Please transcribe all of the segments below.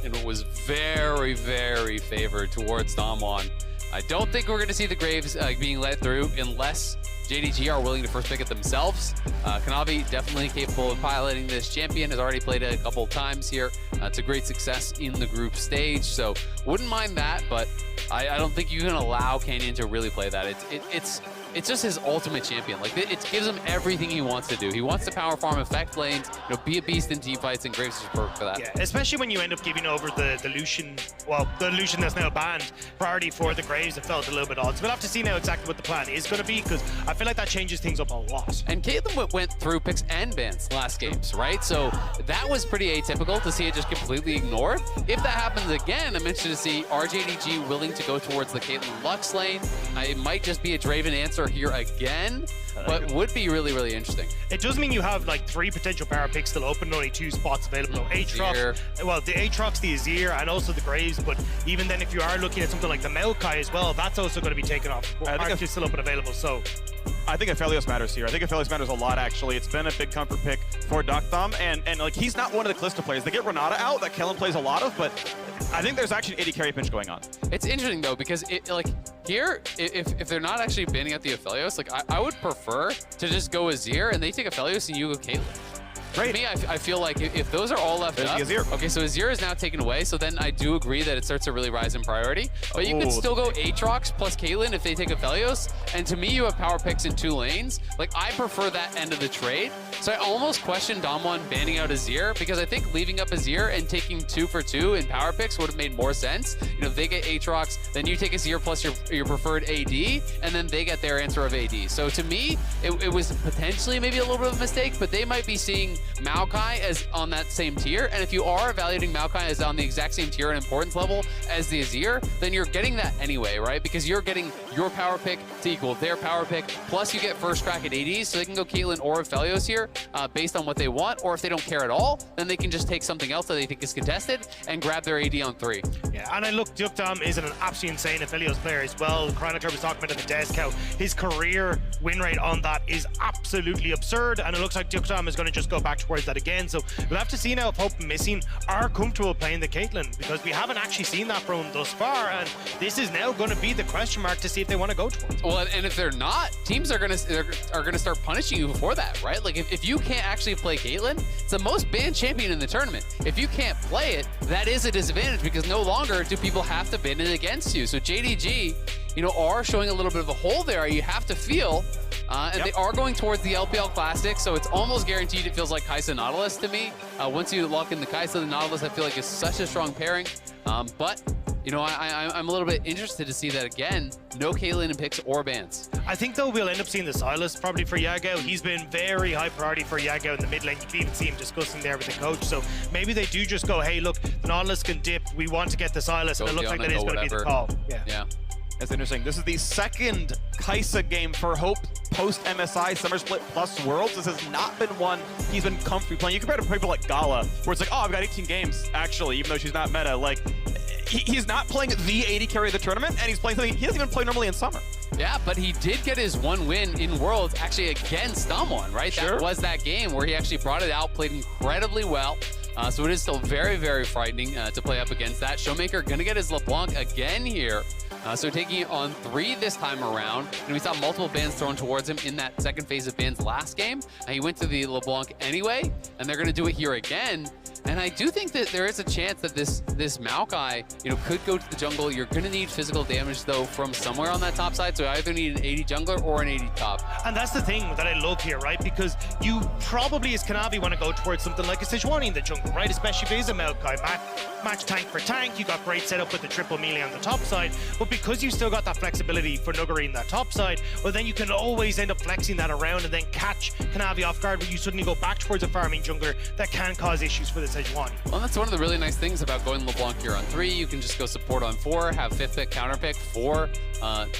and it was very, very favored towards Damwon. I don't think we're going to see the Graves being let through unless JDG are willing to first pick it themselves. Kanavi definitely capable of piloting this champion, has already played it a couple of times here. It's a great success in the group stage, so wouldn't mind that, but I don't think you can allow Canyon to really play that. It's just his ultimate champion. Like, it gives him everything he wants to do. He wants to power farm effect lanes, be a beast in team fights, and Graves is perfect for that. Yeah, especially when you end up giving over the Lucian, well, the Lucian that's now banned, priority for the Graves. It felt a little bit odd. So we'll have to see now exactly what the plan is going to be, because I feel like that changes things up a lot. And Caitlyn went through picks and bans last games, right? So that was pretty atypical to see it just completely ignored. If that happens again, I'm interested to see, are JDG willing to go towards the Caitlyn Lux lane? It might just be a Draven answer here again, but would be really, really interesting. It does mean you have like 3 potential power picks still open, only 2 spots available. No, Aatrox, well, the Aatrox, the Azir, and also the Graves, but even then, if you are looking at something like the Maokai as well, that's also going to be taken off. I think it's still open available, so. I think Aphelios matters here. I think Aphelios matters a lot, actually. It's been a big comfort pick for Duckthumb, and like, he's not one of the Callisto players. They get Renata out, that Kellen plays a lot of, but I think there's actually an AD carry pinch going on. It's interesting, though, because here, if they're not actually banning out the Aphelios, like, I would prefer to just go Azir, and they take Aphelios, and you go Caitlyn. Right. To me, I feel like if those are all left up, okay, so Azir is now taken away, so then I do agree that it starts to really rise in priority. But you could still go Aatrox plus Caitlyn if they take Aphelios, and to me, you have power picks in 2 lanes. Like, I prefer that end of the trade. So I almost question Damwon banning out Azir, because I think leaving up Azir and taking 2 for 2 in power picks would have made more sense. If they get Aatrox, then you take Azir plus your preferred AD, and then they get their answer of AD. So to me, it was potentially maybe a little bit of a mistake, but they might be seeing Maokai as on that same tier, and if you are evaluating Maokai as on the exact same tier and importance level as the Azir, then you're getting that anyway, right? Because you're getting your power pick to equal their power pick, plus you get first crack at ADs, so they can go Caitlyn or Aphelios here based on what they want, or if they don't care at all, then they can just take something else that they think is contested and grab their AD on 3. Yeah, and I look, Duckthumb is an absolutely insane Aphelios player as well. Chronicler was talking about at the desk how his career win rate on that is absolutely absurd, and it looks like Duckthumb is going to just go back towards that again. So we'll have to see now if Hope and Missing are comfortable playing the Caitlyn, because we haven't actually seen that from thus far, and this is now going to be the question mark to see if they want to go towards. Well, and if they're not, teams are going to start punishing you for that, right? Like, if you can't actually play Caitlyn, it's the most banned champion in the tournament. If you can't play it, that is a disadvantage, because no longer do people have to ban it against you. So JDG, are showing a little bit of a hole there, you have to feel. And they are going towards the LPL Classic, so it's almost guaranteed it feels like Kai'Sa Nautilus to me. Once you lock in the Kai'Sa, the Nautilus, I feel like is such a strong pairing. But, I'm a little bit interested to see that again. No Caitlyn in picks or bans. I think, though, we'll end up seeing the Silas probably for Yagao. He's been very high priority for Yagao in the mid lane. You can even see him discussing there with the coach. So maybe they do just go, hey, look, the Nautilus can dip. We want to get the Silas, and it looks like that is going to be the call. Yeah. That's interesting. This is the second Kai'Sa game for Hope post-MSI, Summer Split plus Worlds. This has not been one he's been comfortably playing. You compare to people like Gala, where it's like, oh, I've got 18 games, actually, even though she's not meta. Like, he's not playing the AD carry of the tournament, and he's playing something he doesn't even play normally in Summer. Yeah, but he did get his 1 win in Worlds, actually against Damwon, right? Sure. That was that game where he actually brought it out, played incredibly well. So it is still very, very frightening to play up against that. Showmaker gonna get his LeBlanc again here. So taking it on 3 this time around. And we saw multiple bans thrown towards him in that second phase of bans last game. And he went to the LeBlanc anyway, and they're gonna do it here again. And I do think that there is a chance that this Maokai, could go to the jungle. You're going to need physical damage, though, from somewhere on that top side. So I either need an AD jungler or an AD top. And that's the thing that I love here, right? Because you probably, as Kanavi, want to go towards something like a Sejuani in the jungle, right? Especially if it is a Maokai. Match tank for tank. You got great setup with the triple melee on the top side. But because you still got that flexibility for Nuggery in that top side, well, then you can always end up flexing that around and then catch Kanavi off guard, where you suddenly go back towards a farming jungler that can cause issues for the Sejuani. Well, that's one of the really nice things about going LeBlanc here on 3. You can just go support on 4, have 5th pick, counter pick for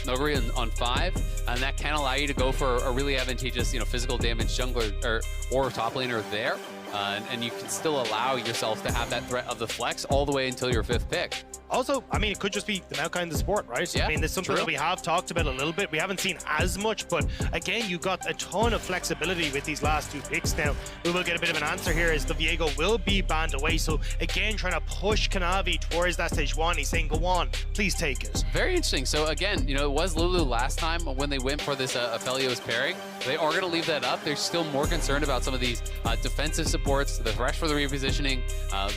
Nuggery on 5, and that can allow you to go for a really advantageous, physical damage jungler or top laner there. And you can still allow yourself to have that threat of the flex all the way until your 5th pick. Also, I mean, it could just be the Maokai in the sport, right? Yeah, I mean, there's something true. that we have talked about a little bit. We haven't seen as much, but again, you got a ton of flexibility with these last 2 picks now. We will get a bit of an answer here as the Viego will be banned away. So again, trying to push Kanavi towards that stage 1. He's saying, go on, please take it. Very interesting. So again, you know, it was Lulu last time when they went for this Aphelios pairing. They are going to leave that up. They're still more concerned about some of these defensive supports, the Thresh for the repositioning,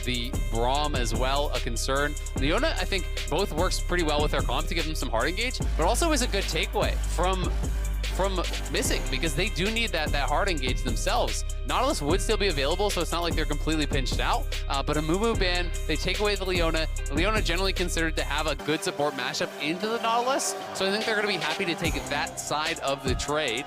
the Braum as well, a concern. Leona, I think, both works pretty well with their comp to give them some hard engage, but also is a good takeaway from missing, because they do need that hard engage themselves. Nautilus would still be available, so it's not like they're completely pinched out, but a Mumu ban, they take away the Leona. Leona generally considered to have a good support mashup into the Nautilus, so I think they're going to be happy to take that side of the trade.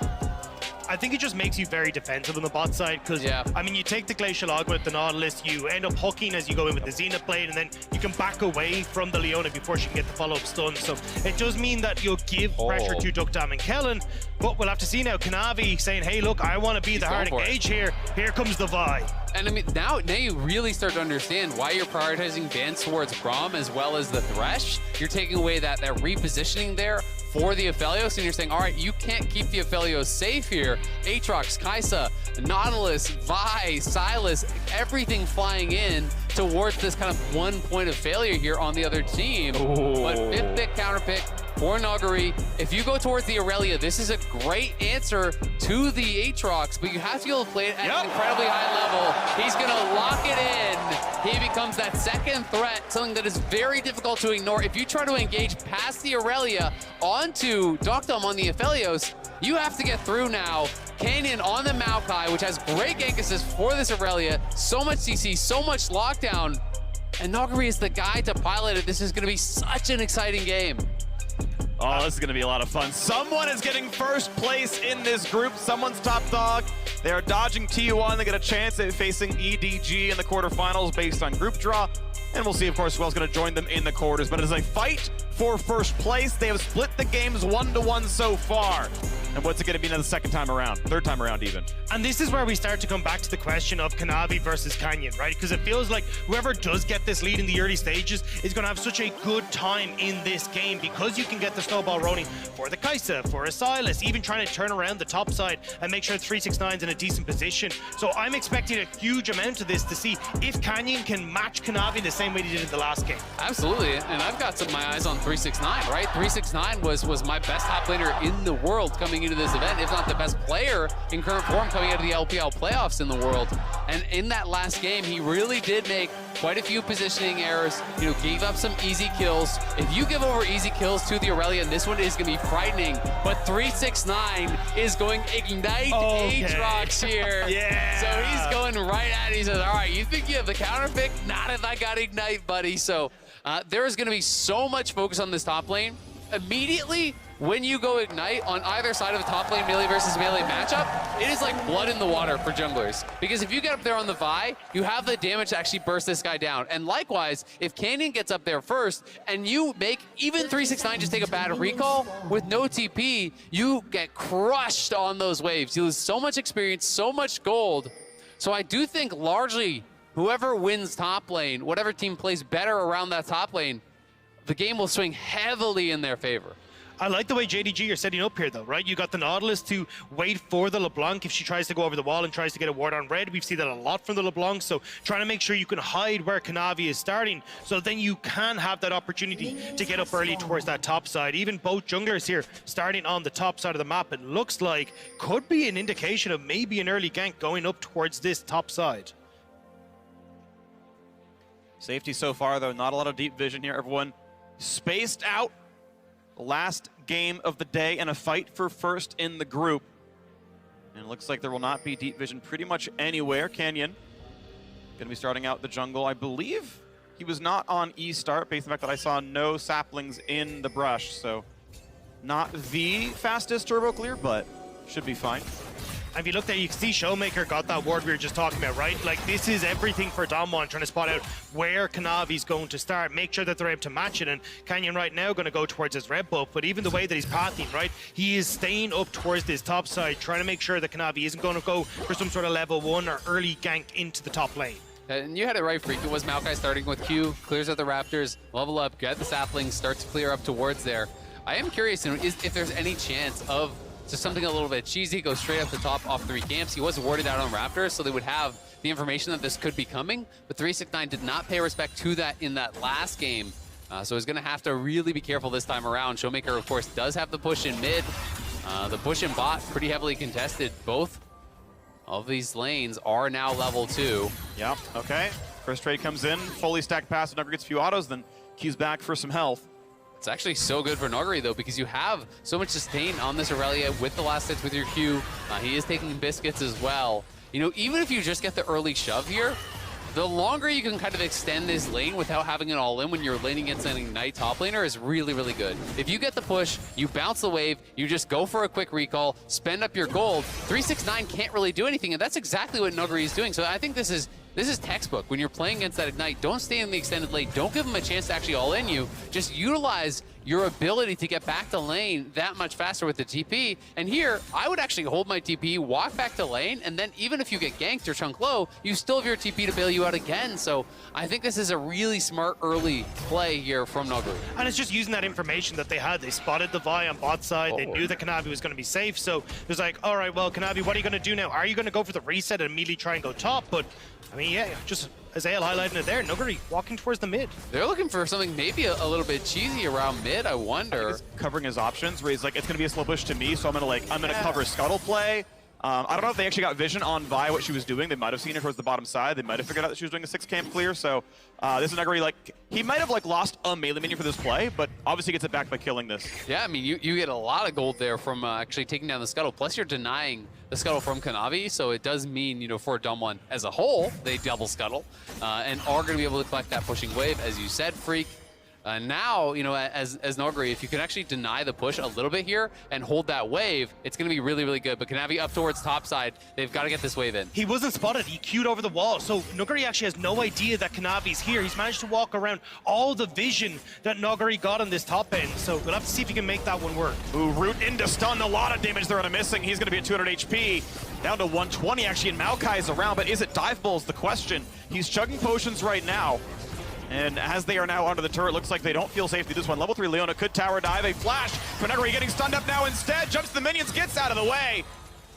I think it just makes you very defensive on the bot side, because, I mean, you take the Glacial Augment with the Nautilus, you end up hooking as you go in with the Zenith Blade, and then you can back away from the Leona before she can get the follow-up stun. So it does mean that you'll give pressure to Dukdam and Kellen, but we'll have to see now. Kanavi saying, hey, look, I want to be the hard engage here. Here comes the Vi. And I mean, now you really start to understand why you're prioritizing bans towards Braum as well as the Thresh. You're taking away that repositioning there for the Aphelios, and you're saying, all right, you can't keep the Aphelios safe here. Aatrox, Kai'Sa, Nautilus, Vi, Silas, everything flying in towards this kind of 1 point of failure here on the other team. Ooh. But 5th pick counter pick for Nuguri. If you go towards the Aurelia, this is a great answer to the Aatrox, but you have to be able to play it at an incredibly high level. He's gonna lock it in. He becomes that second threat, something that is very difficult to ignore. If you try to engage past the Aurelia onto Dukdam on the Aphelios, you have to get through now. Canyon on the Maokai, which has great gank assist for this Aurelia. So much CC, so much lockdown. And Nuguri is the guy to pilot it. This is gonna be such an exciting game. Oh, this is going to be a lot of fun. Someone is getting first place in this group. Someone's top dog. They are dodging T1. They get a chance at facing EDG in the quarterfinals based on group draw. And we'll see, of course, who else is going to join them in the quarters. But it is a fight for first place. They have split the games 1-1 so far. And what's it going to be now the second time around? Third time around even. And this is where we start to come back to the question of Kanavi versus Canyon, right? Because it feels like whoever does get this lead in the early stages is going to have such a good time in this game, because you can get the snowball rolling for the Kai'Sa, for a Silas, even trying to turn around the top side and make sure 369's in a decent position. So I'm expecting a huge amount of this to see if Canyon can match Kanavi the same way they did in the last game. Absolutely, and I've got my eyes on 369, right? 369 was my best top laner in the world coming into this event, if not the best player in current form coming out of the LPL playoffs in the world. And in that last game, he really did make quite a few positioning errors, you know, gave up some easy kills. If you give over easy kills to the Aurelia, this one is going to be frightening, but 369 is going ignite Aatrox here. Yeah. So he's going right at it. He says, all right, you think you have the counter pick? Not if I got ignite, buddy. So there is going to be so much focus on this top lane. Immediately, when you go ignite on either side of a top lane melee versus melee matchup, it is like blood in the water for junglers. Because if you get up there on the Vi, you have the damage to actually burst this guy down. And likewise, if Canyon gets up there first and you make even 369 just take a bad recall with no TP, you get crushed on those waves. You lose so much experience, so much gold. So I do think largely whoever wins top lane, whatever team plays better around that top lane, the game will swing heavily in their favor. I like the way JDG you're setting up here, though, right? You got the Nautilus to wait for the LeBlanc if she tries to go over the wall and tries to get a ward on red. We've seen that a lot from the LeBlanc, so trying to make sure you can hide where Kanavi is starting, so then you can have that opportunity to get up early towards that top side. Even both junglers here starting on the top side of the map, it looks like could be an indication of maybe an early gank going up towards this top side. Safety so far, though. Not a lot of deep vision here. Everyone spaced out. Last game of the day and a fight for first in the group. And it looks like there will not be deep vision pretty much anywhere. Canyon going to be starting out the jungle. I believe he was not on E start based on the fact that I saw no saplings in the brush. So not the fastest turbo clear, but should be fine. If you look there, you can see Showmaker got that ward we were just talking about, right? Like, this is everything for Damwon, trying to spot out where Kanavi's going to start, make sure that they're able to match it. And Canyon right now going to go towards his red buff, but even the way that he's pathing, right? He is staying up towards this top side, trying to make sure that Kanavi isn't going to go for some sort of level 1 or early gank into the top lane. And you had it right, Freak. It was Maokai starting with Q, clears out the Raptors, level up, get the saplings, start to clear up towards there. I am curious if there's any chance of just something a little bit cheesy, go straight up the top off 3 camps. He was warded out on Raptors, so they would have the information that this could be coming, but 369 did not pay respect to that in that last game. So he's gonna have to really be careful this time around. Showmaker, of course, does have the push in mid. The push in bot, pretty heavily contested. Both of these lanes are now level 2. Yep, okay. First trade comes in, fully stacked pass, Nugger gets a few autos, then Q's back for some health. It's actually so good for Nuggery, though, because you have so much sustain on this Aurelia with the last hits with your Q. He is taking biscuits as well. You know, even if you just get the early shove here, the longer you can kind of extend this lane without having it all in when you're laning against an Ignite top laner is really, really good. If you get the push, you bounce the wave, you just go for a quick recall, spend up your gold, 369 can't really do anything, and that's exactly what Nuggery is doing. So I think this is textbook. When you're playing against that Ignite, don't stay in the extended lane. Don't give them a chance to actually all in you. Just utilize your ability to get back to lane that much faster with the TP. And here, I would actually hold my TP, walk back to lane, and then even if you get ganked or chunk low, you still have your TP to bail you out again. So I think this is a really smart early play here from Nuggery. And it's just using that information that they had. They spotted the Vi on bot side. They knew that Kanavi was going to be safe. So it was like, all right, well, Kanavi, what are you going to do now? Are you going to go for the reset and immediately try and go top? But I mean, yeah, just as Ale highlighting it there, Nuggery walking towards the mid. They're looking for something maybe a little bit cheesy around mid, I wonder. Covering his options, where he's like, it's going to be a slow push to me, so I'm going to cover scuttle play. I don't know if they actually got vision on Vi, what she was doing. They might have seen her towards the bottom side. They might have figured out that she was doing a 6 camp clear. So this is Nuggery, like, he might have like lost a melee minion for this play, but obviously gets it back by killing this. Yeah, I mean, you get a lot of gold there from actually taking down the scuttle. Plus you're denying the scuttle from Kanavi, so it does mean, you know, for Dumb One as a whole, they double scuttle and are going to be able to collect that pushing wave, as you said, Freak. Now, you know, as Nuggery, if you can actually deny the push a little bit here and hold that wave, it's going to be really, really good. But Kanavi up towards top side, they've got to get this wave in. He wasn't spotted. He queued over the wall. So Nuggery actually has no idea that Kanavi's here. He's managed to walk around all the vision that Nuggery got on this top end. So we'll have to see if he can make that one work. Ooh, root into stun. A lot of damage there on a missing. He's going to be at 200 HP. Down to 120 actually, and Maokai's around. But is it dive balls? The question. He's chugging potions right now. And as they are now onto the turret, looks like they don't feel safe to do this one. Level 3 Leona could tower dive. A flash for Nuggery getting stunned up now instead. Jumps the minions, gets out of the way.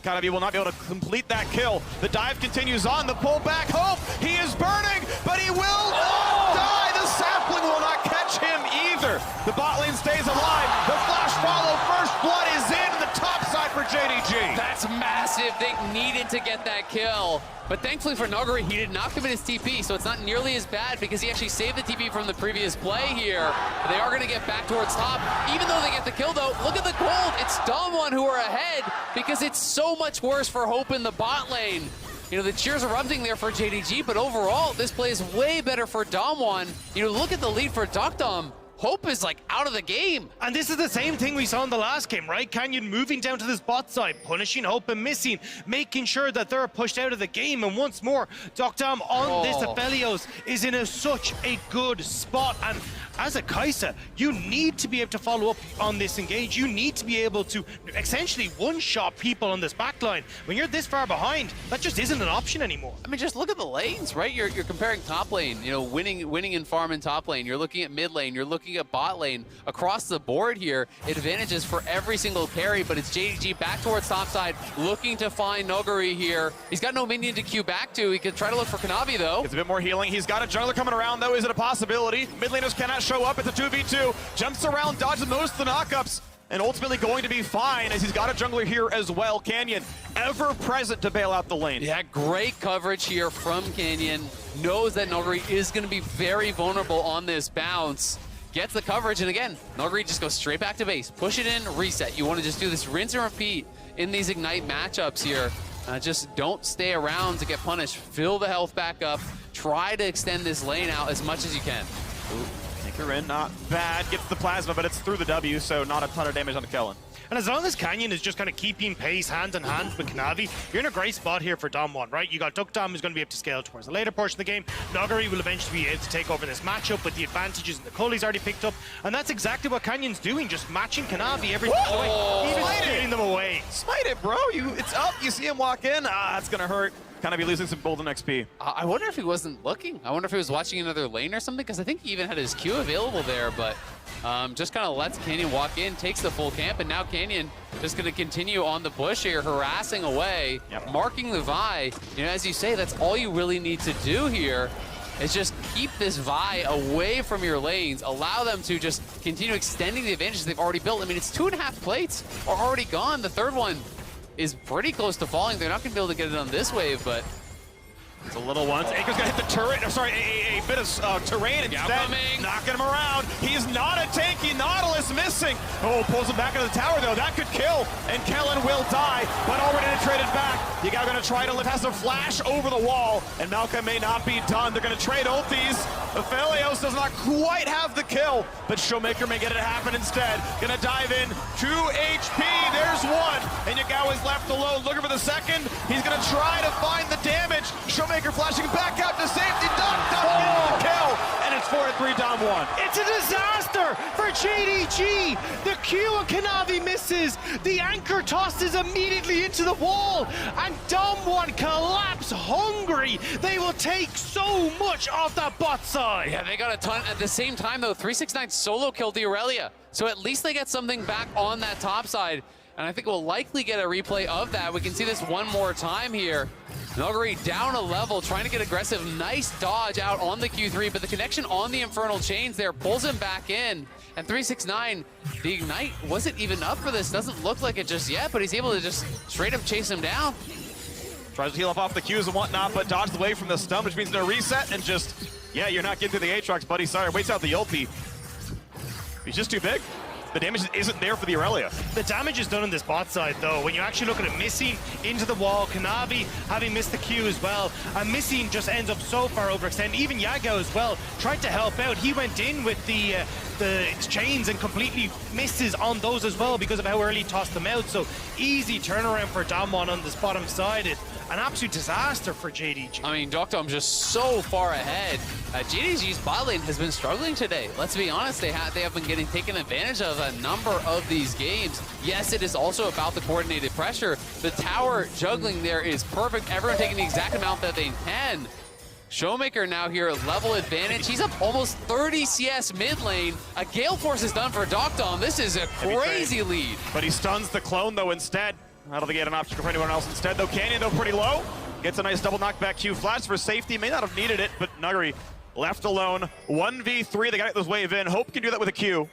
Kanavi will not be able to complete that kill. The dive continues on. The pullback. Hope, he is burning, but he will die. The sapling will not catch him either. The bot lane stays alive. The flash follow. First blood is in the top side for JDG. That's massive. They needed to get that kill. But thankfully for Nuggery, he did not commit his TP, so it's not nearly as bad because he actually saved the TP from the previous play here. They are going to get back towards top. Even though they get the kill, though, look at the gold. It's Dumb One who are ahead because it's so much worse for Hope in the bot lane. You know, the cheers erupting there for JDG, but overall, this play is way better for Dumb One. You know, look at the lead for Duckdom. Hope is like out of the game. And this is the same thing we saw in the last game, right? Canyon moving down to this bot side, punishing Hope and missing, making sure that they're pushed out of the game. And once more, Duckdom on this Aphelios is in such a good spot. And as a Kai'Sa, you need to be able to follow up on this engage. You need to be able to essentially one-shot people on this backline. When you're this far behind, that just isn't an option anymore. I mean, just look at the lanes, right? You're comparing top lane, you know, winning in farm in top lane. You're looking at mid lane. You're looking at bot lane. Across the board here, advantages for every single carry, but it's JDG back towards top side, looking to find Nuggery here. He's got no minion to queue back to. He can try to look for Kanavi, though. It's a bit more healing. He's got a jungler coming around, though. Is it a possibility? Mid laners cannot show up. It's a 2v2. Jumps around, dodges most of the knockups, and ultimately going to be fine as he's got a jungler here as well. Canyon, ever present to bail out the lane. Yeah, great coverage here from Canyon. Knows that Nuggery is going to be very vulnerable on this bounce. Gets the coverage, and again, Nuggery just goes straight back to base. Push it in, reset. You want to just do this rinse and repeat in these Ignite matchups here. Just don't stay around to get punished. Fill the health back up. Try to extend this lane out as much as you can. Ooh, Tinker in, not bad. Gets the plasma, but it's through the W, so not a ton of damage on the Kellen. And as long as Canyon is just kind of keeping pace hand in hand with Kanavi, you're in a great spot here for Dom 1, right? You got Duckdom who's going to be able to scale towards the later portion of the game. Nuggery will eventually be able to take over this matchup with the advantages and the cull he's already picked up. And that's exactly what Canyon's doing, just matching Kanavi every single way, even shooting them away. Smite it, bro. It's up. You see him walk in. It's going to hurt. kind of be losing some golden XP. I wonder if he wasn't looking. I wonder if he was watching another lane or something, because I think he even had his Q available there, but just kind of lets Canyon walk in, takes the full camp, and now Canyon just going to continue on the bush here, harassing away, marking the Vi. You know, as you say, that's all you really need to do here, is just keep this Vi away from your lanes, allow them to just continue extending the advantages they've already built. I mean, it's 2.5 plates are already gone. The third one is pretty close to falling. They're not going to be able to get it on this wave, but it's a little one. Aker's gonna hit the turret. Sorry, a bit of terrain instead. Knocking him around. He's not a tanky. Nautilus missing. Oh, pulls him back into the tower though. That could kill. And Kellen will die, but already traded back. You guys are gonna try to live. Has a flash over the wall, and Malka may not be done. They're gonna trade ultis. Aphelios does not quite have the kill, but Showmaker may get it happen instead. Gonna dive in. 2 HP. There's one. And Yagao is left alone, looking for the second. He's gonna try to find the damage. Showmaker flashing back out to safety. Dom the kill, and it's 4-3 Dom 1. It's a disaster for JDG. The Q and Kanavi misses. The anchor tosses immediately into the wall, and Dom 1 collapse hungry. They will take so much off that bot side. Yeah, they got a ton. At the same time, though, 369 solo killed the Aurelia, so at least they get something back on that top side, and I think we'll likely get a replay of that. We can see this one more time here. Nuguri down a level, trying to get aggressive. Nice dodge out on the Q3, but the connection on the Infernal Chains there pulls him back in. And 369, the Ignite wasn't even up for this. Doesn't look like it just yet, but he's able to just straight up chase him down. Tries to heal up off the Qs and whatnot, but dodges away from the stun, which means no reset, and just, yeah, you're not getting to the Aatrox, buddy. Sorry, waits out the ulti. He's just too big. The damage isn't there for the Aurelia. The damage is done on this bot side, though. When you actually look at it missing into the wall, Kanavi having missed the Q as well, and missing just ends up so far overextended. Even Yagao as well tried to help out. He went in with the chains and completely misses on those as well because of how early he tossed them out. So easy turnaround for Damwon on this bottom side. An absolute disaster for JDG. I mean, Doctom just so far ahead. JDG's bot lane has been struggling today. Let's be honest, they have been getting taken advantage of a number of these games. Yes, it is also about the coordinated pressure. The tower juggling there is perfect. Everyone taking the exact amount that they can. Showmaker now here, level advantage. He's up almost 30 CS mid lane. A Gale Force is done for Doctom. This is a crazy lead. But he stuns the clone though instead. I don't think he had an option for anyone else instead, though. Canyon, though, pretty low. Gets a nice double knockback Q flash for safety. May not have needed it, but Nuguri left alone. 1v3, they got to get this wave in. Hope can do that with a Q.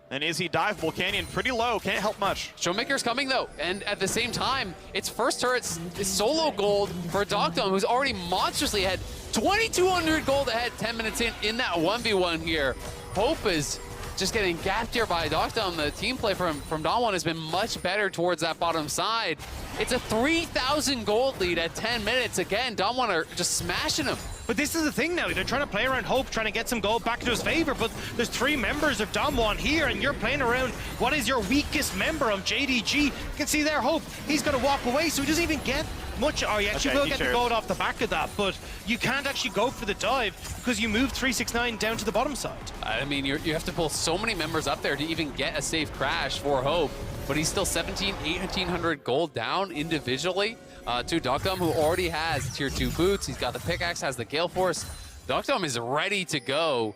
And is he diveable? Canyon pretty low, can't help much. Showmaker's coming, though, and at the same time, it's first turret's solo gold for Doctom, who's already monstrously ahead. 2,200 gold ahead, 10 minutes in that 1v1 here. Hope is just getting gapped here by Doctom. The team play from Damwon has been much better towards that bottom side. It's a 3,000 gold lead at 10 minutes. Again, Damwon are just smashing him. But this is the thing now, they're trying to play around Hope, trying to get some gold back to his favor, but there's 3 members of Damwon here, and you're playing around what is your weakest member of JDG. You can see there, Hope, he's gonna walk away, so he doesn't even get much, or you actually will get the gold off the back of that, but you can't actually go for the dive because you move 369 down to the bottom side. I mean, you have to pull so many members up there to even get a safe crash for Hope, but he's still 1,800 gold down individually to Doctom, who already has tier 2 boots. He's got the pickaxe, has the Gale Force. Doctom is ready to go.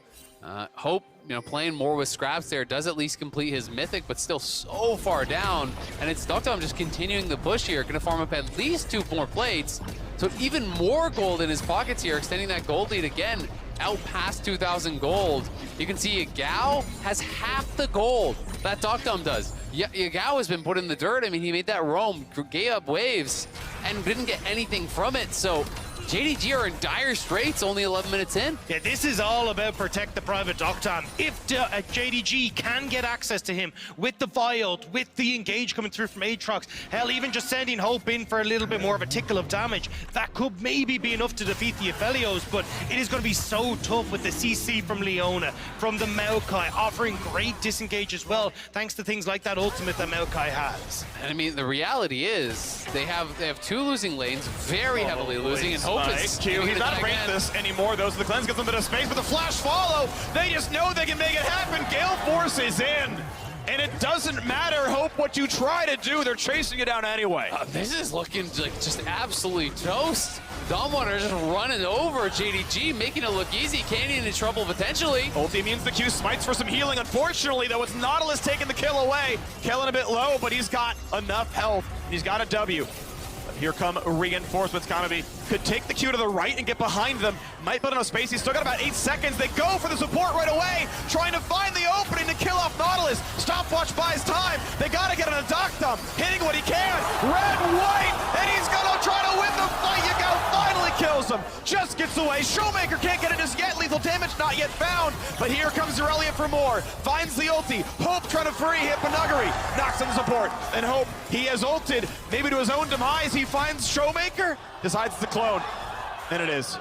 Hope, you know, playing more with scraps there, does at least complete his mythic, but still so far down. And it's Doctom just continuing the push here, gonna farm up at least 2 more plates. So even more gold in his pockets here, extending that gold lead again, out past 2,000 gold. You can see Yagao has half the gold that Doctom does. Yagao has been put in the dirt. I mean, he made that roam, gave up waves, and didn't get anything from it. So JDG are in dire straits, only 11 minutes in. Yeah, this is all about protect the private Doctom. If JDG can get access to him with the Vild, with the engage coming through from Aatrox, hell, even just sending Hope in for a little bit more of a tickle of damage, that could maybe be enough to defeat the Aphelios, but it is going to be so tough with the CC from Leona, from the Maokai, offering great disengage as well, thanks to things like that ultimate that Maokai has. And I mean, the reality is they have 2 losing lanes, very heavily losing, and Hope is Q. He's not afraid of this anymore, though, so the cleanse gets a bit of space, but the flash follow, they just know they can make it happen. Gale Force is in. And it doesn't matter, Hope, what you try to do, they're chasing you down anyway. This is looking like just absolutely toast. Dawnwater just running over JDG, making it look easy. Canyon in trouble potentially. Ulti means the Q, smites for some healing. Unfortunately, though, it's Nautilus taking the kill away. Kellen a bit low, but he's got enough health. He's got a W. But here come reinforcements. Kanavi could take the Q to the right and get behind them. Might build enough space. He's still got about 8 seconds. They go for the support right away, trying to find the opening to kill off Nautilus. Stopwatch buys time. They got to get on a Doctum, hitting what he can. Red, white, and he's going to try to win the fight. Yagao finally kills him. Just gets away. Showmaker can't get it as yet. Lethal damage not yet found. But here comes Irelia for more. Finds the ulti. Hope trying to free hit Panuggery. Knocks on the support. And Hope, he has ulted. Maybe to his own demise. He finds Showmaker. Decides to clone. And it is.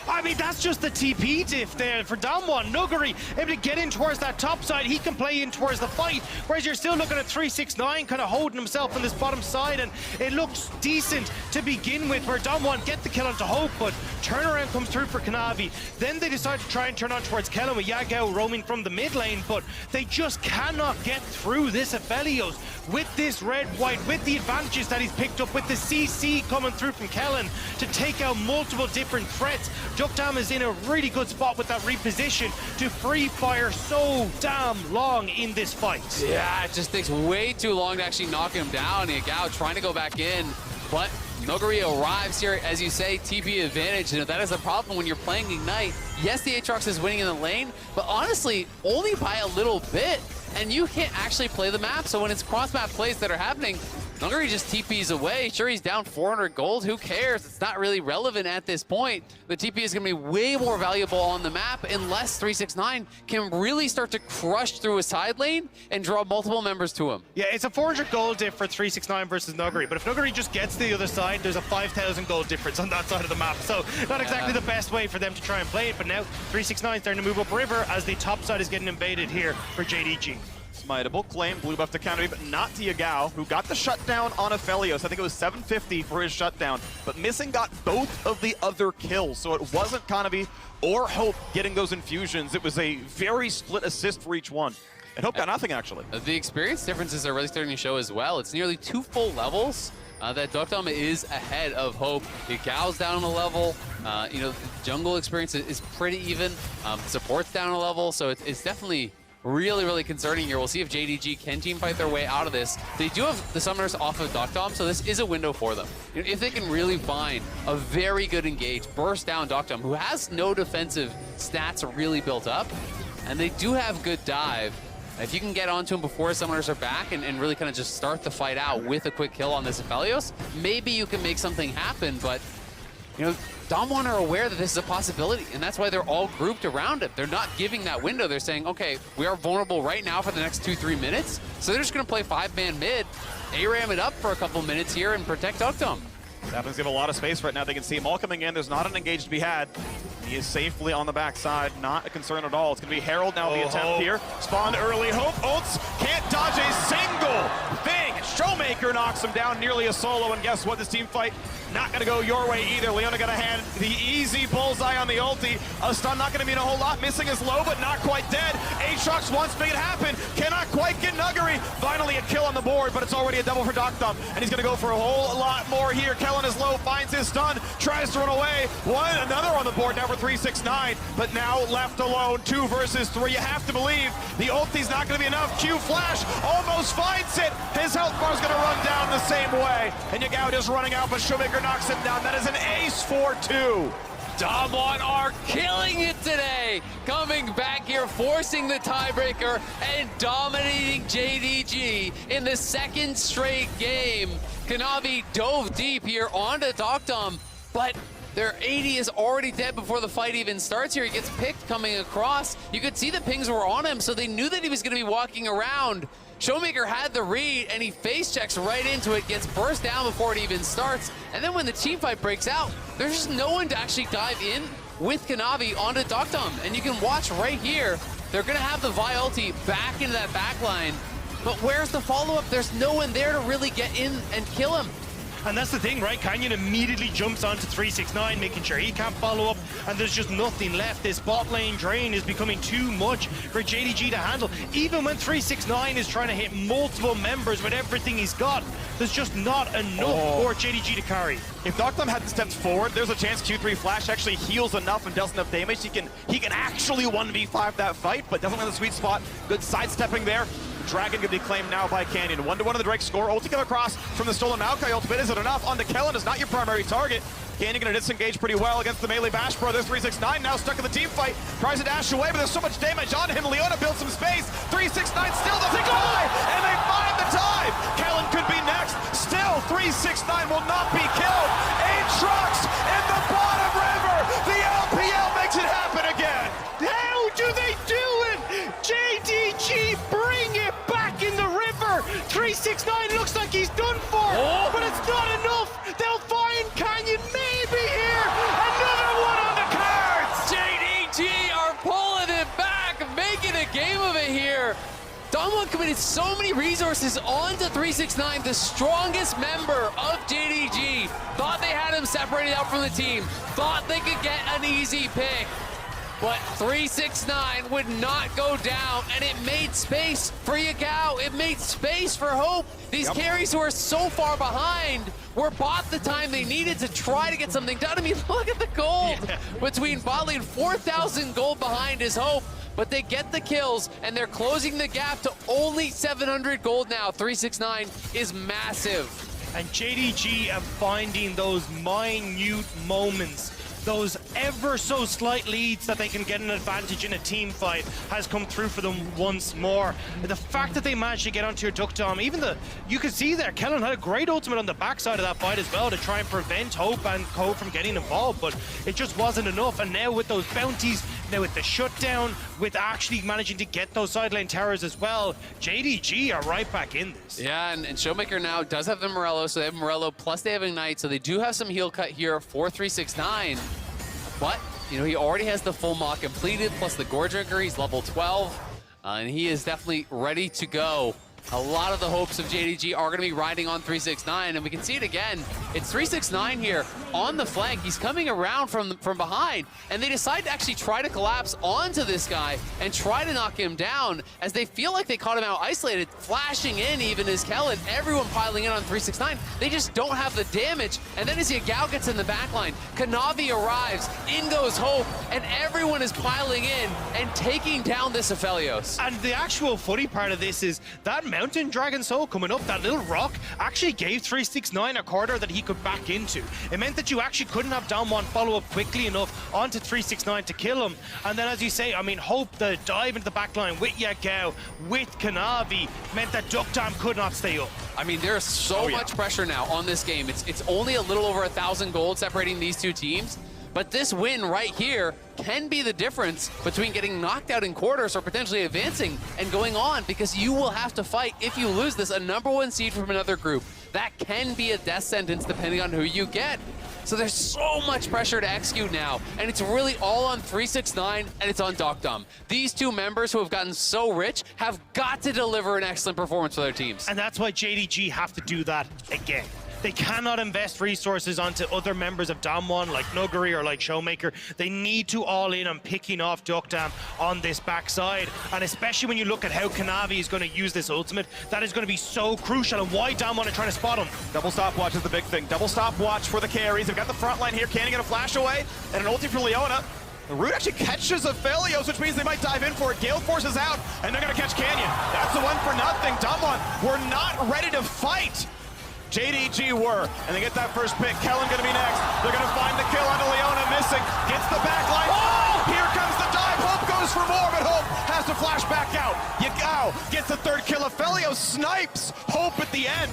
I mean, that's just the TP diff there for Damwon. Nuggery able to get in towards that top side. He can play in towards the fight, whereas you're still looking at 369 kind of holding himself on this bottom side, and it looks decent to begin with, where Damwon get the kill onto Hope, but turnaround comes through for Kanavi. Then they decide to try and turn on towards Kellen with Yagao roaming from the mid lane, but they just cannot get through this Aphelios with this red-white, with the advantages that he's picked up, with the CC coming through from Kellen to take out multiple different threats. Duckdam is in a really good spot with that reposition to free fire so damn long in this fight. Yeah, it just takes way too long to actually knock him down. Yagao trying to go back in, but Nuggery arrives here, as you say, TP advantage. You know, that is a problem when you're playing Ignite. Yes, the Aatrox is winning in the lane, but honestly, only by a little bit. And you can't actually play the map, so when it's cross-map plays that are happening, Nuggery just TPs away. Sure, he's down 400 gold. Who cares? It's not really relevant at this point. The TP is going to be way more valuable on the map unless 369 can really start to crush through a side lane and draw multiple members to him. Yeah, it's a 400 gold diff for 369 versus Nuggery, but if Nuggery just gets to the other side, there's a 5,000 gold difference on that side of the map. So not exactly the best way for them to try and play it, but now 369 is starting to move up river as the top side is getting invaded here for JDG. Smiteable claim, blue buff to Kanavi, but not to Yagao, who got the shutdown on Aphelios. I think it was 750 for his shutdown, but Missing got both of the other kills, so it wasn't Kanavi or Hope getting those infusions. It was a very split assist for each one. And Hope got nothing, actually. The experience differences are really starting to show as well. It's nearly 2 full levels that Duckdom is ahead of Hope. Yagao's down a level. You know, jungle experience is pretty even. Support's down a level, so it's definitely really, really concerning here. We'll see if JDG can team fight their way out of this. They do have the summoners off of Duckdom, so this is a window for them. You know, if they can really find a very good engage, burst down Duckdom, who has no defensive stats really built up, and they do have good dive. If you can get onto him before his summoners are back and really kind of just start the fight out with a quick kill on this Aphelios, maybe you can make something happen, but you know, Damwon are aware that this is a possibility, and that's why they're all grouped around it. They're not giving that window. They're saying, okay, we are vulnerable right now for the next 2-3 minutes, so they're just going to play 5-man mid, ARAM it up for a couple minutes here, and protect Duckdom. Zappan's give a lot of space right now. They can see him all coming in. There's not an engage to be had. He is safely on the backside. Not a concern at all. It's going to be Herald now, the attempt here. Spawned early. Hope ults. Can't dodge a single thing. Showmaker knocks him down, nearly a solo. And guess what? This team fight not going to go your way either. Leona going to hand the easy bullseye on the ulti. A stun not going to mean a whole lot. Missing is low, but not quite dead. Aatrox wants to make it happen. Cannot quite get Nuggery. Finally a kill on the board, but it's already a double for Duckdom. And he's going to go for a whole lot more here. Kellen is low, finds his stun, tries to run away. Another on the board now for 369, but now left alone. 2 versus 3. You have to believe the ulti's not going to be enough. Q flash almost finds it. His health bar is going to run down the same way. And Yagao is running out, but Showmaker knocks him down. That is an ace for 2. Damwon are killing it today. Coming back here, forcing the tiebreaker and dominating JDG in the second straight game. Kanavi dove deep here onto Duckdom, but their AD is already dead before the fight even starts here. He gets picked coming across. You could see the pings were on him, so they knew that he was going to be walking around. Showmaker had the read, and he face checks right into it, gets burst down before it even starts. And then when the team fight breaks out, there's just no one to actually dive in with Kanavi onto Duckdom. And you can watch right here, they're going to have the Vi ulti back into that backline. But where's the follow-up? There's no one there to really get in and kill him. And that's the thing, right? Canyon immediately jumps onto 369, making sure he can't follow up, and there's just nothing left. This bot lane drain is becoming too much for JDG to handle. Even when 369 is trying to hit multiple members with everything he's got, there's just not enough for JDG to carry. If Doctom hadn't stepped forward, there's a chance Q3 Flash actually heals enough and does enough damage. He can actually 1v5 that fight, but doesn't have the sweet spot. Good sidestepping there. Dragon can be claimed now by Canyon. 1-1 on the Drake score. Ulti come across from the stolen Maokai ultimate. Is it enough? Onto Kellen is not your primary target. Canyon gonna disengage pretty well against the melee Bash Brothers. 369 now stuck in the team fight. Tries to dash away, but there's so much damage on him. Leona builds some space. 369 still doesn't die, and they find the time. Kellen could be next. Still, 369 will not be killed. Aatrox in the bottom river. The LPL makes it happen again. How do they do it? JDG bring it back in the river. 369 looks like he's done for, but it's not enough. They'll find Canyon maybe here. Another one on the cards. JDG are pulling it back, making a game of it here. Damwon committed so many resources onto 369, the strongest member of JDG. Thought they had him separated out from the team. Thought they could get an easy pick. But 369 would not go down, and it made space for Yagao. It made space for Hope. These carries who are so far behind were bought the time they needed to try to get something done. I mean, look at the gold between bot lane. 4,000 gold behind is Hope, but they get the kills, and they're closing the gap to only 700 gold now. 369 is massive. And JDG are finding those minute moments, those ever so slight leads that they can get an advantage in a team fight has come through for them once more. The fact that they managed to get onto your Duckdom, you could see there, Kellen had a great ultimate on the backside of that fight as well to try and prevent Hope and Co from getting involved, but it just wasn't enough. And now with those bounties, now with the shutdown, with actually managing to get those side lane towers as well, JDG are right back in this. Yeah, and Showmaker now does have the Morello, so they have Morello, plus they have Ignite, so they do have some heal cut here for 369. But, you know, he already has the full mock completed, plus the Gore Drinker. He's level 12, and he is definitely ready to go. A lot of the hopes of JDG are going to be riding on 369, and we can see it again. It's 369 here on the flank. He's coming around from behind, and they decide to actually try to collapse onto this guy and try to knock him down as they feel like they caught him out isolated, flashing in even as Kellen, everyone piling in on 369. They just don't have the damage, and then as Yagao gets in the backline, Kanavi arrives, in goes Hope, and everyone is piling in and taking down this Aphelios. And the actual funny part of this is that Mountain Dragon Soul coming up, that little rock, actually gave 369 a corridor that he could back into. It meant that you actually couldn't have Damwon follow up quickly enough onto 369 to kill him. And then, as you say, I mean, Hope, the dive into the backline with Yagao, with Kanavi, meant that Duckdom could not stay up. I mean, there's so much pressure now on this game. It's only a little over 1,000 gold separating these two teams. But this win right here can be the difference between getting knocked out in quarters or potentially advancing and going on, because you will have to fight, if you lose this, a #1 seed from another group. That can be a death sentence depending on who you get. So there's so much pressure to execute now, and it's really all on 369 and it's on Duckdom. These two members who have gotten so rich have got to deliver an excellent performance for their teams. And that's why JDG have to do that again. They cannot invest resources onto other members of Damwon like Nuguri or like Showmaker. They need to all in on picking off Duckdom on this backside. And especially when you look at how Kanavi is going to use this ultimate, that is going to be so crucial, and why Damwon are trying to spot him. Double stopwatch is the big thing. Double stopwatch for the carries. They've got the front line here. Can't get a flash away, and an ulti for Leona. The Root actually catches Aphelios, which means they might dive in for it. Gale forces out, and they're going to catch Canyon. That's the one for nothing. Damwon were not ready to fight. JDG were, and they get that first pick. Kellen gonna be next. They're gonna find the kill onto Leona, missing. Gets the back line. Oh! Here comes the dive. Hope goes for more, but Hope has to flash back out. Yagao gets the third kill. Aphelios snipes Hope at the end.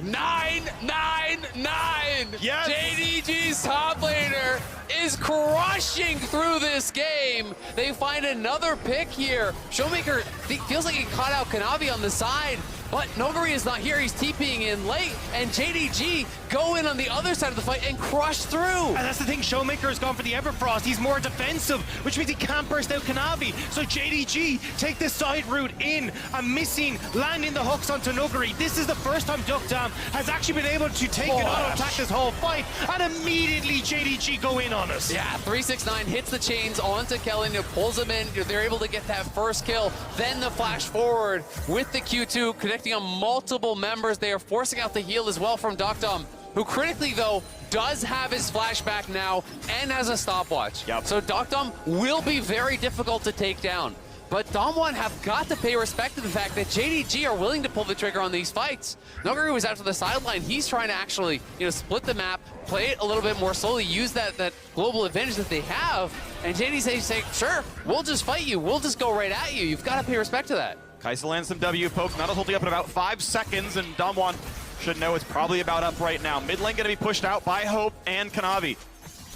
9-9-9! Yes! JDG's top laner is crushing through this game. They find another pick here. Showmaker feels like he caught out Kanavi on the side, but Noguri is not here. He's TPing in late, and JDG go in on the other side of the fight and crush through. And that's the thing, Showmaker has gone for the Everfrost. He's more defensive, which means he can't burst out Kanavi. So JDG take the side route in and missing, landing the hooks onto Nuguri. This is the first time Duckdom Dom has actually been able to take an auto attack this whole fight, and immediately JDG go in on us. Yeah, 369 hits the chains onto Kellen, pulls him in. They're able to get that first kill. Then the flash forward with the Q2, connecting on multiple members. They are forcing out the heal as well from Dom, who critically, though, does have his flashback now and has a stopwatch. Yep. So Dom will be very difficult to take down. But Dom1 have got to pay respect to the fact that JDG are willing to pull the trigger on these fights. Nuguri was out to the sideline. He's trying to actually, split the map, play it a little bit more slowly, use that global advantage that they have. And JDG saying, sure, we'll just fight you. We'll just go right at you. You've got to pay respect to that. Kaisa lands some W poke. Metal's holding up in about 5 seconds, and Dom1 should know it's probably about up right now. Mid lane going to be pushed out by Hope and Kanavi.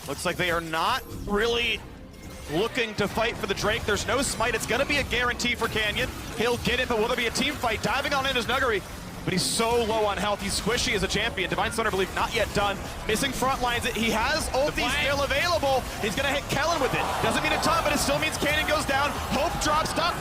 Looks like they are not really looking to fight for the Drake. There's no smite. It's going to be a guarantee for Canyon. He'll get it, but will there be a team fight? Diving on in is Nuguri, but he's so low on health. He's squishy as a champion. Divine Thunder Belief not yet done. Missing front lines. He has ulti still available. He's going to hit Kellen with it. Doesn't mean a ton, but it still means Canyon goes down. Hope drops down.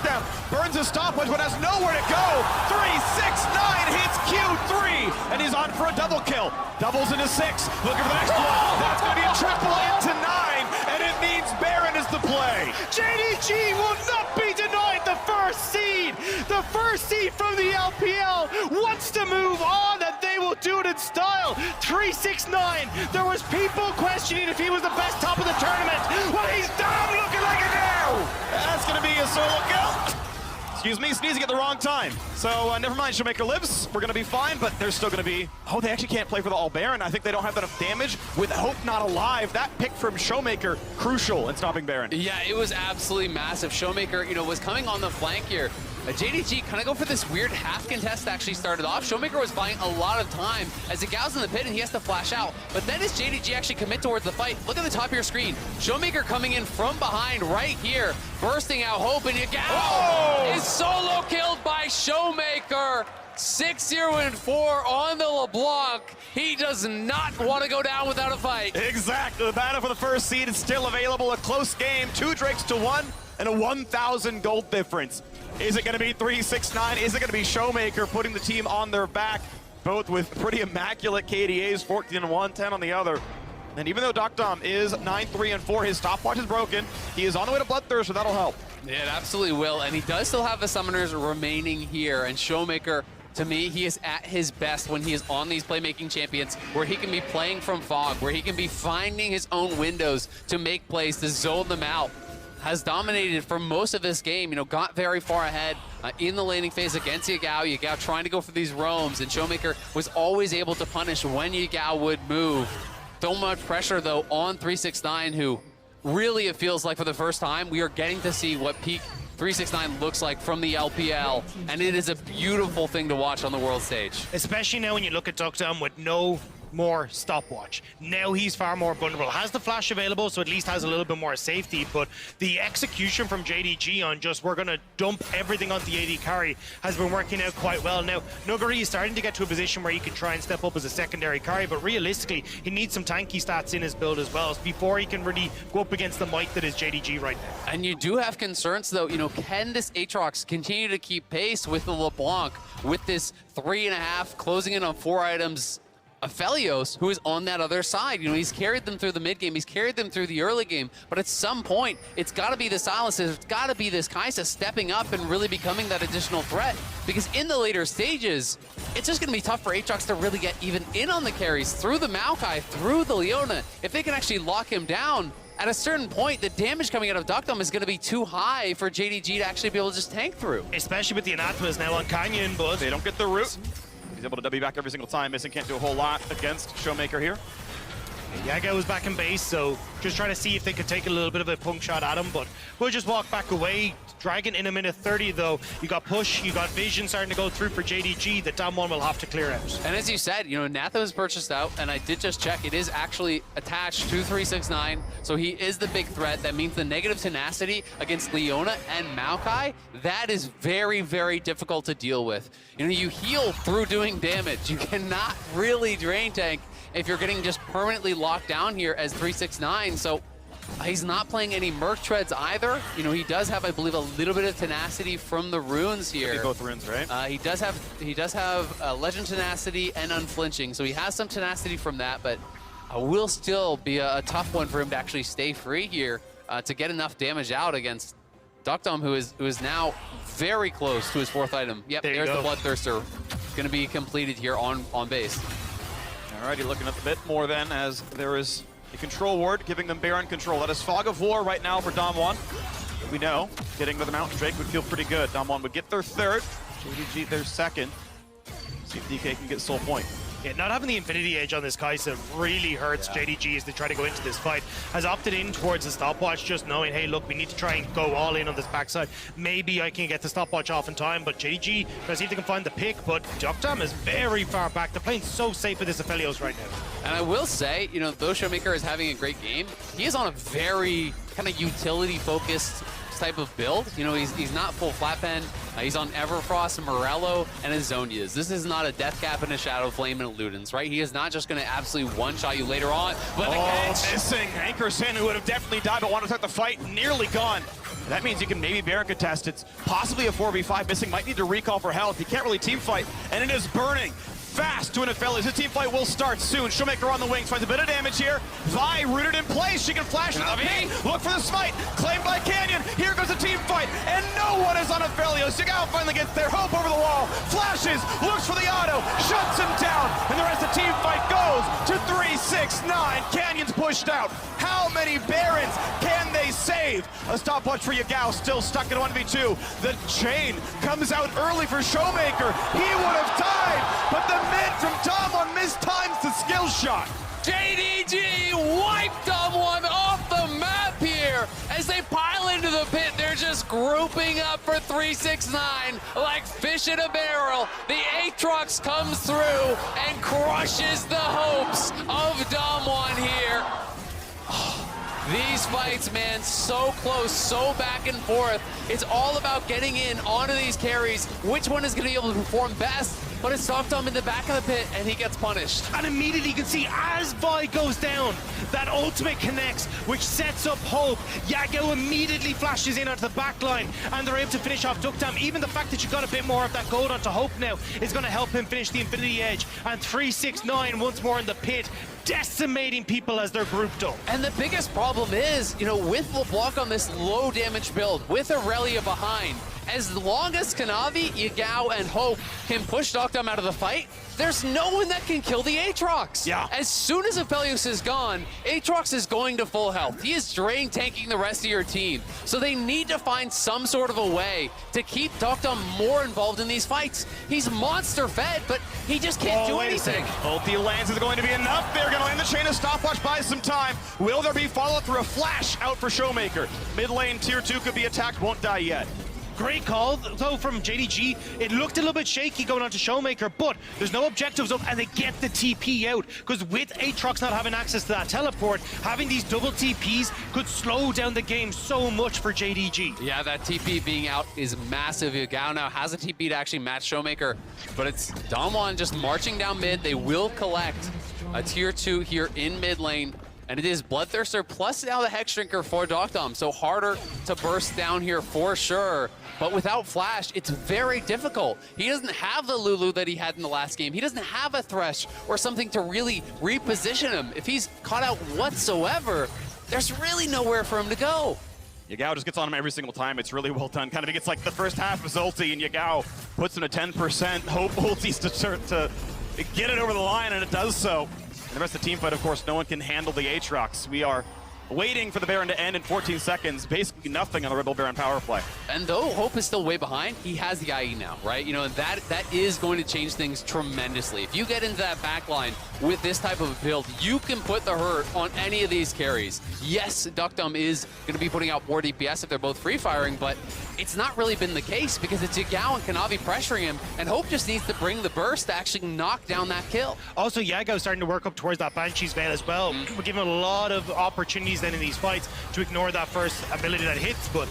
Burns his stopwatch, but has nowhere to go. 369 hits Q3, and he's on for a double kill. Doubles into 6. Looking for the next one. That's going to be a triple into 9, and it means Baron is the play. JDG will not be denied the first seed. The first seed from the LPL wants to move on, and they will do it in style. 369. There was people questioning if he was the best top of the tournament. Well, he's down looking like it now. That's going to be a solo kill. Excuse me, sneezing at the wrong time. So never mind, Showmaker lives. We're going to be fine, but there's still going to be... Oh, they actually can't play for the All Baron. I think they don't have enough damage. With Hope not alive, that pick from Showmaker, crucial in stopping Baron. Yeah, it was absolutely massive. Showmaker, was coming on the flank here. JDG kind of go for this weird half contest that actually started off. Showmaker was buying a lot of time as it goes in the pit and he has to flash out. But then as JDG actually commit towards the fight, look at the top of your screen. Showmaker coming in from behind right here, bursting out Hope, and Yagao is solo killed by Showmaker. 6-0-4 on the LeBlanc. He does not want to go down without a fight. Exactly. The battle for the first seed is still available. A close game. 2 Drakes to 1 and a 1,000 gold difference. Is it going to be 369? Is it going to be Showmaker putting the team on their back? Both with pretty immaculate KDAs, 14-1, 10 on the other. And even though Dom is 9-3-4, his stopwatch is broken. He is on the way to Bloodthirst, so that'll help. Yeah, it absolutely will. And he does still have the summoners remaining here. And Showmaker, to me, he is at his best when he is on these playmaking champions, where he can be playing from fog, where he can be finding his own windows to make plays, to zone them out. Has dominated for most of this game, got very far ahead in the laning phase against Yagao. Yagao trying to go for these roams, and Showmaker was always able to punish when Yagao would move. So much pressure, though, on 369, who really, it feels like for the first time, we are getting to see what peak 369 looks like from the LPL, and it is a beautiful thing to watch on the world stage. Especially now when you look at Dom with no more stopwatch. Now he's far more vulnerable. Has the flash available, so at least has a little bit more safety, but the execution from JDG on just, we're going to dump everything on the AD carry, has been working out quite well. Now, Nuguri is starting to get to a position where he can try and step up as a secondary carry, but realistically, he needs some tanky stats in his build as well before he can really go up against the might that is JDG right now. And you do have concerns, though. Can this Aatrox continue to keep pace with the LeBlanc, with this 3.5, closing in on 4 items, Aphelios, who is on that other side? He's carried them through the mid game, he's carried them through the early game, but at some point, it's got to be the Silences, it's got to be this Kaisa stepping up and really becoming that additional threat, because in the later stages, it's just going to be tough for Aatrox to really get even in on the carries through the Maokai, through the Leona. If they can actually lock him down, at a certain point, the damage coming out of Dom is going to be too high for JDG to actually be able to just tank through. Especially with the Anathemas now on Canyon, but they don't get the root. He's able to W back every single time. Missing can't do a whole lot against Showmaker here. Yagao was back in base, so just trying to see if they could take a little bit of a punk shot at him, but we'll just walk back away. Dragon in a minute 30, though. You got push, you got vision starting to go through for JDG that Dom1 will have to clear out. And as you said, Natha was purchased out, and I did just check. It is actually attached to 369, so he is the big threat. That means the negative tenacity against Leona and Maokai, that is very, very difficult to deal with. You heal through doing damage. You cannot really drain tank if you're getting just permanently locked down here as 369. So He's not playing any Merc Treads either. You know, he does have, I believe, a little bit of tenacity from the runes here. Both runes, right? He does have Legend Tenacity and Unflinching, so he has some tenacity from that, but will still be a tough one for him to actually stay free here to get enough damage out against Duckdom, who is now very close to his 4th item. Yep, there's the Bloodthirster. Going to be completed here on base. Alrighty, looking at the bit more then, as there is a control ward giving them Baron control. That is Fog of War right now for Damwon. We know getting to the Mountain Drake would feel pretty good. Damwon would get their 3rd, JDG their 2nd. See if DK can get Soul Point. Yeah, not having the Infinity Edge on this Kai'Sa really hurts JDG as they try to go into this fight. Has opted in towards the stopwatch, just knowing, hey, look, we need to try and go all in on this backside. Maybe I can get the stopwatch off in time, but JDG, try to see if they can find the pick, but Duckdom is very far back. They're playing so safe with this Aphelios right now. And I will say, you know, though Showmaker is having a great game, he is on a very kind of utility-focused type of build. You know, he's not full flat pen. He's on Everfrost, Morello, and his Zonias. This is not a Death Cap and a Shadow Flame and a Ludens, right? He is not just going to absolutely one-shot you later on. But the catch! Missing. Anchor Sin, who would have definitely died but wanted to start the fight, nearly gone. That means you can maybe Baron contest. It's possibly a 4v5. Missing might need to recall for health. He can't really team fight, and it is burning fast to an Aphelios. His team fight will start soon. Showmaker on the wings, finds a bit of damage here. Vi rooted in place. She can flash into the ping. Look for the smite. Claimed by Canyon. Here goes a team fight, and no one is on Aphelios. Yagao finally gets there. Hope over the wall. Flashes. Looks for the auto. Shuts him down. And the rest of the team fight goes to 3-6-9. Canyon's pushed out. How many Barons can they save? A stopwatch for Yagao, still stuck in 1v2. The chain comes out early for Showmaker. He would have died, but the mid from Damwon mistimes the skill shot. JDG wiped Damwon off the map here. As they pile into the pit, they're just grouping up for 3-6-9 like fish in a barrel. The Aatrox comes through and crushes the hopes of Damwon here. These fights, man, so close, so back and forth. It's all about getting in onto these carries. Which one is going to be able to perform best? But it's Duckdom in the back of the pit, and he gets punished. And immediately you can see as Vi goes down, that ultimate connects, which sets up Hope. Yagao immediately flashes in onto the back line, and they're able to finish off Duckdom. Even the fact that you got a bit more of that gold onto Hope now is going to help him finish the Infinity Edge. And 3-6-9 once more in the pit, decimating people as they're grouped up. And the biggest problem is, you know, with LeBlanc on this low damage build, with Aurelia behind, as long as Kanavi, Yagao, and Hope can push Duckdom out of the fight, there's no one that can kill the Aatrox. Yeah. As soon as Aphelios is gone, Aatrox is going to full health. He is drain tanking the rest of your team. So they need to find some sort of a way to keep Duckdom more involved in these fights. He's monster fed, but he just can't do anything. Ulti lands is going to be enough. They're going to end the chain of stopwatch, buy some time. Will there be follow through a flash out for Showmaker? Mid lane, tier 2 could be attacked, won't die yet. Great call, though, from JDG. It looked a little bit shaky going on to Showmaker, but there's no objectives up, and they get the TP out. Because with Aatrox not having access to that teleport, having these double TPs could slow down the game so much for JDG. Yeah, that TP being out is massive. Yagao now has a TP to actually match Showmaker, but it's Damwon just marching down mid. They will collect a tier 2 here in mid lane. And it is Bloodthirster plus now the Hex Drinker for Duckdom. So harder to burst down here for sure. But without Flash, it's very difficult. He doesn't have the Lulu that he had in the last game. He doesn't have a Thresh or something to really reposition him. If he's caught out whatsoever, there's really nowhere for him to go. Yagao just gets on him every single time. It's really well done. Kind of gets like the first half of his ulti, and Yagao puts him to 10%. Hope ultis to get it over the line, and it does so. And the rest of the team fight, of course, no one can handle the Aatrox. We are waiting for the Baron to end in 14 seconds. Basically nothing on the Rebel Baron power play. And though Hope is still way behind, he has the IE now, right? You know, that is going to change things tremendously. If you get into that back line with this type of a build, you can put the hurt on any of these carries. Yes, Duckdom is going to be putting out more DPS if they're both free-firing, but it's not really been the case because it's Yagao and Kanavi pressuring him, and Hope just needs to bring the burst to actually knock down that kill. Also, Yagao starting to work up towards that Banshee's Veil as well. We're giving him a lot of opportunities then in these fights to ignore that first ability that hits, but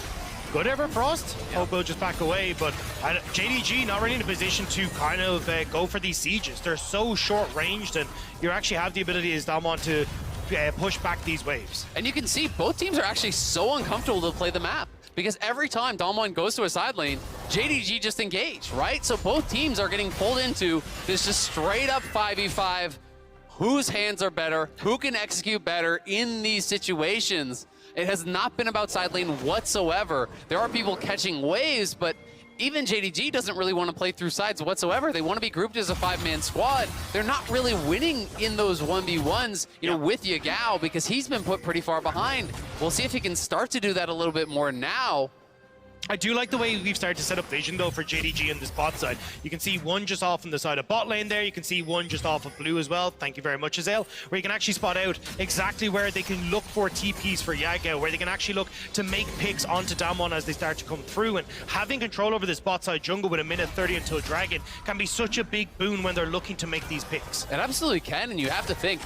good Everfrost. Yeah. Hope will just back away, but JDG not really in a position to kind of go for these sieges. They're so short-ranged, and you actually have the ability as Damwon to push back these waves. And you can see both teams are actually so uncomfortable to play the map, because every time Dom1 goes to a side lane, JDG just engage, right? So both teams are getting pulled into this just straight up 5v5. Whose hands are better? Who can execute better in these situations? It has not been about side lane whatsoever. There are people catching waves, but even JDG doesn't really want to play through sides whatsoever. They want to be grouped as a 5-man squad. They're not really winning in those 1v1s, you know, with Yagao, because he's been put pretty far behind. We'll see if he can start to do that a little bit more now. I do like the way we've started to set up vision, though, for JDG on this bot side. You can see one just off on the side of bot lane there. You can see one just off of blue as well. Thank you very much, Azael. Where you can actually spot out exactly where they can look for TPs for Yagao, where they can actually look to make picks onto Damwon as they start to come through. And having control over this bot side jungle with a minute 30 until Dragon can be such a big boon when they're looking to make these picks. It absolutely can, and you have to think,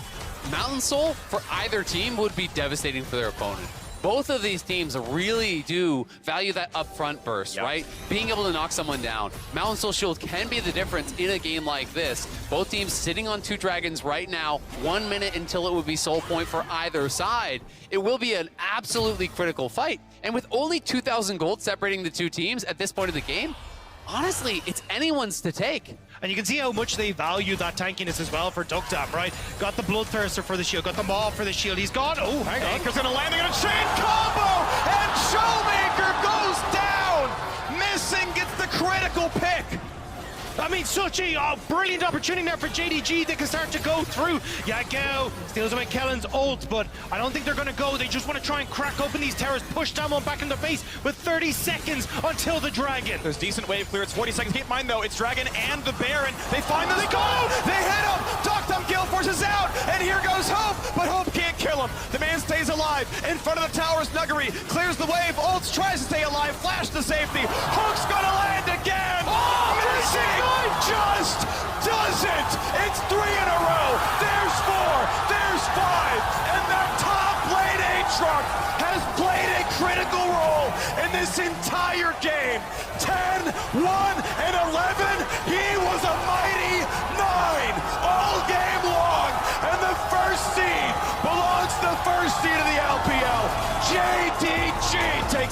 Mountain Soul for either team would be devastating for their opponent. Both of these teams really do value that upfront burst, right? Being able to knock someone down. Mountain Soul Shield can be the difference in a game like this. Both teams sitting on 2 dragons right now, 1 minute until it would be soul point for either side. It will be an absolutely critical fight. And with only 2,000 gold separating the two teams at this point of the game, honestly, it's anyone's to take. And you can see how much they value that tankiness as well for Duckdam, right? Got the Bloodthirster for the shield, got the Maw for the shield. He's gone. Oh, hang on. Anchor's gonna land, they're gonna chain combo! And Showmaker goes down! Missing gets the critical pick! I mean, such a brilliant opportunity there for JDG. They can start to go through. Yagao steals away Kellen's ult, but I don't think they're going to go. They just want to try and crack open these towers, push Damwon back in the face with 30 seconds until the Dragon. There's decent wave clear. It's 40 seconds. Keep in mind, though, it's Dragon and the Baron. They find the spot. They hit him. Duckdam Gale forces out, and here goes Hope, but Hope can't kill him. The man stays alive. In front of the towers, Nuggery clears the wave. Ults tries to stay alive. Flash to safety. Hook's going to land again. Oh, missing! Just doesn't! It's 3 in a row! There's 4! There's 5! And that top lane Aatrox has played a critical role in this entire game! 10, 1, and 11! He was a